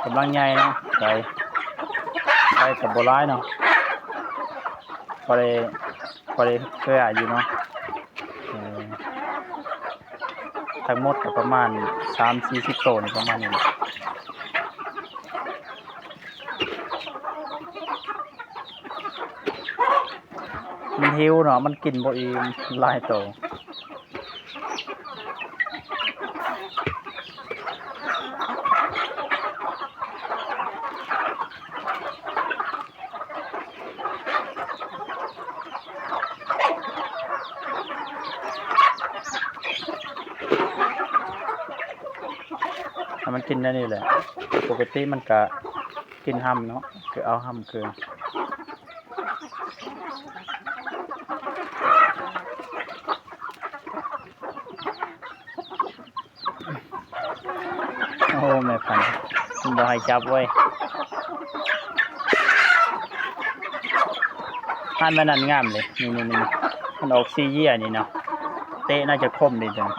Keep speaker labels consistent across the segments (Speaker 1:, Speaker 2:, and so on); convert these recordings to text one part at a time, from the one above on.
Speaker 1: กำลังใหญ่เนาะไก่กับโบราณเนาะพอได้เคยอ่านอยู่เนาะทั้งหมดก็ประมาณ3-40โตนี่ประมาณนี้มันหิวเนาะมันกินบ่อิ่มหลายโตมันกินได้นี่แหละปกติมันก็กินห้ำเนาะคือเอาห้ำคือโอ้แม่พันธุ์บ่ให้จับไว้ท่านมันนั่นงามเลยนี่มันออกซีเยี่ยนี่เนาะเตะน่าจะคมดีจัง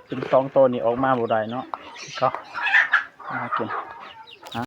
Speaker 1: เป็น2 ตัวนี่ออกมาบ่ได้เนาะ